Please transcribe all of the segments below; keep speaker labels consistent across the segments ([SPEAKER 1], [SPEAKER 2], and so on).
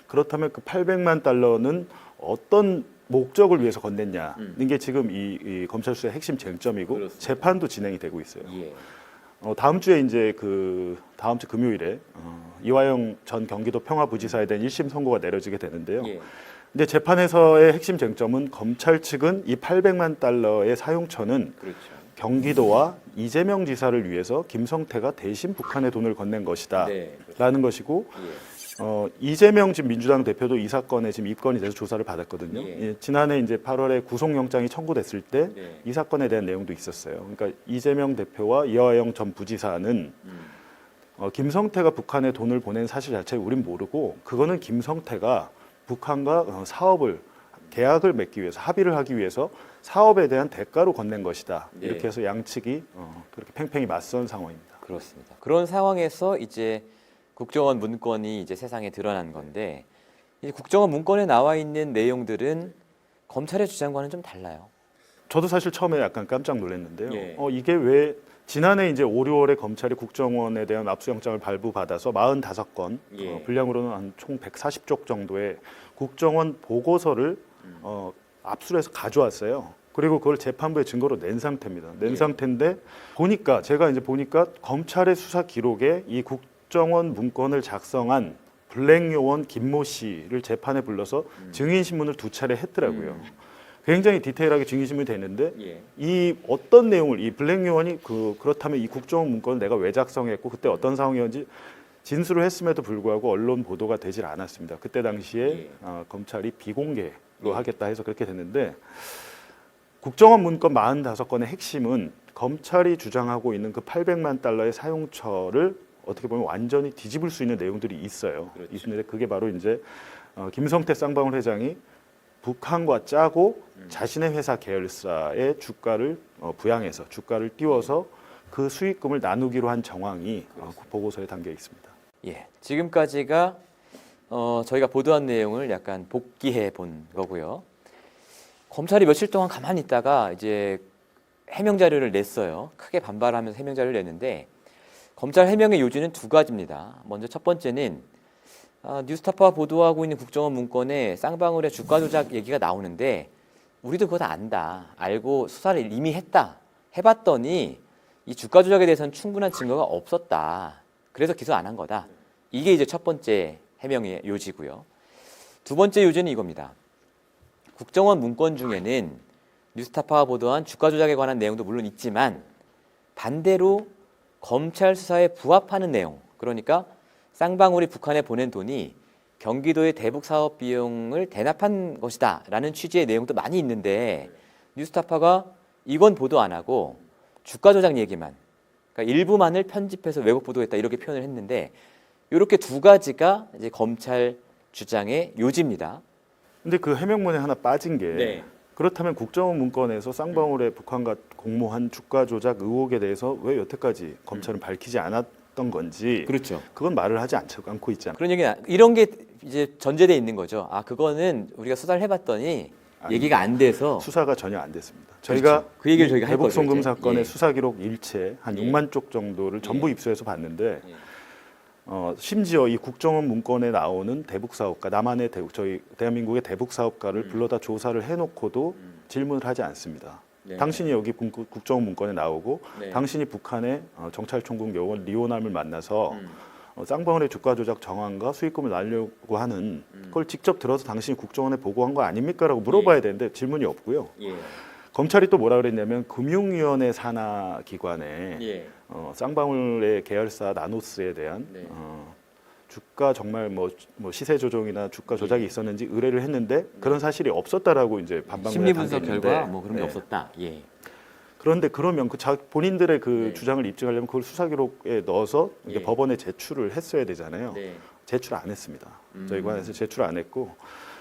[SPEAKER 1] 그렇다면 그 800만 달러는 어떤 목적을 위해서 건넸냐는 게 지금 이 검찰 수사의 핵심 쟁점이고
[SPEAKER 2] 그렇습니다.
[SPEAKER 1] 재판도 진행이 되고 있어요.
[SPEAKER 2] 예.
[SPEAKER 1] 다음 주에 이제 다음 주 금요일에 이화영 전 경기도 평화부지사에 대한 1심 선고가 내려지게 되는데요.
[SPEAKER 2] 예.
[SPEAKER 1] 근데 재판에서의 핵심 쟁점은 검찰 측은 이 800만 달러의 사용처는
[SPEAKER 2] 그렇죠.
[SPEAKER 1] 경기도와 이재명 지사를 위해서 김성태가 대신 북한에 돈을 건넨 것이다
[SPEAKER 2] 네.
[SPEAKER 1] 라는 것이고
[SPEAKER 2] 예.
[SPEAKER 1] 이재명 지금 민주당 대표도 이 사건에 지금 입건이 돼서 조사를 받았거든요.
[SPEAKER 2] 예.
[SPEAKER 1] 예, 지난해 이제 8월에 구속영장이 청구됐을 때 이
[SPEAKER 2] 네.
[SPEAKER 1] 사건에 대한 내용도 있었어요. 그러니까 이재명 대표와 이화영 전 부지사는 김성태가 북한에 돈을 보낸 사실 자체를 우린 모르고 그거는 김성태가 북한과 사업을 계약을 맺기 위해서 합의를 하기 위해서 사업에 대한 대가로 건넨 것이다.
[SPEAKER 2] 네.
[SPEAKER 1] 이렇게 해서 양측이 그렇게 팽팽히 맞선 상황입니다.
[SPEAKER 2] 그렇습니다. 그런 상황에서 이제 국정원 문건이 이제 세상에 드러난 건데 이제 국정원 문건에 나와 있는 내용들은 검찰의 주장과는 좀 달라요.
[SPEAKER 1] 저도 사실 처음에 약간 깜짝 놀랐는데요.
[SPEAKER 2] 예.
[SPEAKER 1] 이게 왜 지난해 이제 5, 6월에 검찰이 국정원에 대한 압수영장을 발부받아서 45건,
[SPEAKER 2] 예.
[SPEAKER 1] 분량으로는 한 총 140쪽 정도의 국정원 보고서를 압수를 해서 가져왔어요. 그리고 그걸 재판부에 증거로 낸 상태입니다. 낸
[SPEAKER 2] 예.
[SPEAKER 1] 상태인데 제가 이제 보니까 검찰의 수사 기록에 이 국정원 문건을 작성한 블랙 요원 김모 씨를 재판에 불러서 증인 신문을 2차례 했더라고요. 굉장히 디테일하게 증인 신문이 되는데
[SPEAKER 2] 예.
[SPEAKER 1] 이 어떤 내용을 이 블랙 요원이 그렇다면 이 국정원 문건을 내가 왜 작성했고 그때 어떤 상황이었는지 진술을 했음에도 불구하고 언론 보도가 되질 않았습니다. 그때 당시에
[SPEAKER 2] 예.
[SPEAKER 1] 검찰이 비공개로
[SPEAKER 2] 예.
[SPEAKER 1] 하겠다 해서 그렇게 됐는데 국정원 문건 45건의 핵심은 검찰이 주장하고 있는 그 800만 달러의 사용처를 어떻게 보면 완전히 뒤집을 수 있는 내용들이 있어요.
[SPEAKER 2] 그렇죠.
[SPEAKER 1] 있는데 그게 바로 이제 김성태 쌍방울 회장이 북한과 짜고 자신의 회사 계열사의 주가를 부양해서 주가를 띄워서 그 수익금을 나누기로 한 정황이 보고서에 담겨 있습니다.
[SPEAKER 2] 예. 지금까지가 저희가 보도한 내용을 약간 복기해 본 거고요. 검찰이 며칠 동안 가만히 있다가 이제 해명 자료를 냈어요. 크게 반발하면서 해명 자료를 냈는데 검찰 해명의 요지는 2가지입니다. 먼저 첫 번째는 뉴스타파가 보도하고 있는 국정원 문건에 쌍방울의 주가 조작 얘기가 나오는데 우리도 그거 다 안다. 알고 수사를 이미 해봤더니 이 주가 조작에 대해서는 충분한 증거가 없었다. 그래서 기소 안 한 거다. 이게 이제 첫 번째 해명의 요지고요. 2번째 요지는 이겁니다. 국정원 문건 중에는 뉴스타파가 보도한 주가 조작에 관한 내용도 물론 있지만 반대로 검찰 수사에 부합하는 내용, 그러니까 쌍방울이 북한에 보낸 돈이 경기도의 대북 사업 비용을 대납한 것이다 라는 취지의 내용도 많이 있는데 뉴스타파가 이건 보도 안 하고 주가 조작 얘기만, 그러니까 일부만을 편집해서 왜곡 보도했다 이렇게 표현을 했는데 이렇게 2가지가 이제 검찰 주장의 요지입니다.
[SPEAKER 1] 근데 그 해명문에 하나 빠진 게
[SPEAKER 2] 네.
[SPEAKER 1] 그렇다면 국정원 문건에서 쌍방울의 북한과 공모한 주가 조작 의혹에 대해서 왜 여태까지 검찰은 밝히지 않았던 건지
[SPEAKER 2] 그렇죠.
[SPEAKER 1] 그건 말을 하지 않고 있지 않아요.
[SPEAKER 2] 그런 얘기는 이런 게 이제 전제돼 있는 거죠. 그거는 우리가 수사를 해봤더니 얘기가 안 돼서
[SPEAKER 1] 수사가 전혀 안 됐습니다.
[SPEAKER 2] 그렇죠.
[SPEAKER 1] 저희가
[SPEAKER 2] 그 얘기를 저희가 할
[SPEAKER 1] 대북
[SPEAKER 2] 거죠,
[SPEAKER 1] 송금
[SPEAKER 2] 이제.
[SPEAKER 1] 사건의
[SPEAKER 2] 예.
[SPEAKER 1] 수사 기록 일체 한
[SPEAKER 2] 예.
[SPEAKER 1] 6만 쪽 정도를 전부
[SPEAKER 2] 예.
[SPEAKER 1] 입수해서 봤는데
[SPEAKER 2] 예.
[SPEAKER 1] 심지어 이 국정원 문건에 나오는 대북 사업가, 남한의 저희 대한민국의 대북 사업가를 불러다 조사를 해놓고도 질문을 하지 않습니다.
[SPEAKER 2] 네.
[SPEAKER 1] 당신이 여기 국정원 문건에 나오고
[SPEAKER 2] 네.
[SPEAKER 1] 당신이 북한의 정찰총국 요원 리오남을 만나서 쌍방울의 주가 조작 정황과 수익금을 날려고 하는 그걸 직접 들어서 당신이 국정원에 보고한 거 아닙니까? 라고 물어봐야 되는데 질문이 없고요.
[SPEAKER 2] 예.
[SPEAKER 1] 검찰이 또 뭐라 그랬냐면 금융위원회 산하 기관에
[SPEAKER 2] 예.
[SPEAKER 1] 쌍방울의 계열사 나노스에 대한
[SPEAKER 2] 네.
[SPEAKER 1] 주가 정말 뭐 시세 조정이나 주가 조작이 있었는지 의뢰를 했는데 그런 사실이 없었다라고 이제 반박을
[SPEAKER 2] 심리 분석
[SPEAKER 1] 당겼는데,
[SPEAKER 2] 결과 뭐 그런 게
[SPEAKER 1] 네.
[SPEAKER 2] 없었다. 예.
[SPEAKER 1] 그런데 그러면 본인들의 그
[SPEAKER 2] 네.
[SPEAKER 1] 주장을 입증하려면 그걸 수사 기록에 넣어서 이제
[SPEAKER 2] 예.
[SPEAKER 1] 법원에 제출을 했어야 되잖아요.
[SPEAKER 2] 네.
[SPEAKER 1] 제출 안 했습니다. 저희 관에서 제출 안 했고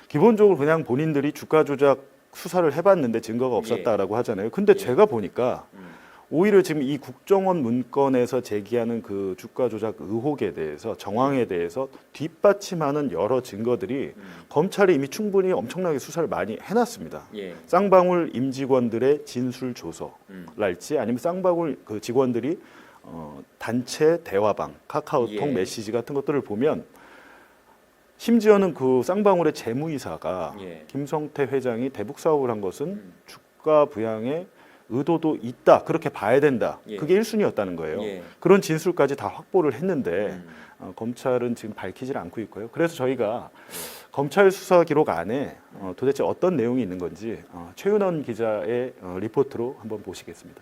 [SPEAKER 1] 기본적으로 그냥 본인들이 주가 조작 수사를 해봤는데 증거가 없었다라고 하잖아요. 근데 제가 보니까 오히려 지금 이 국정원 문건에서 제기하는 그 주가 조작 의혹에 대해서 정황에 대해서 뒷받침하는 여러 증거들이 검찰이 이미 충분히 엄청나게 수사를 많이 해놨습니다.
[SPEAKER 2] 예.
[SPEAKER 1] 쌍방울 임직원들의 진술 조서랄지 아니면 쌍방울 그 직원들이 단체 대화방, 카카오톡
[SPEAKER 2] 예.
[SPEAKER 1] 메시지 같은 것들을 보면 심지어는 그 쌍방울의 재무이사가
[SPEAKER 2] 예.
[SPEAKER 1] 김성태 회장이 대북 사업을 한 것은 주가 부양에 의도도 있다 그렇게 봐야 된다.
[SPEAKER 2] 예.
[SPEAKER 1] 그게 1순위였다는 거예요.
[SPEAKER 2] 예.
[SPEAKER 1] 그런 진술까지 다 확보를 했는데 검찰은 지금 밝히질 않고 있고요. 그래서 저희가 검찰 수사 기록 안에 도대체 어떤 내용이 있는 건지 최윤원 기자의 리포트로 한번 보시겠습니다.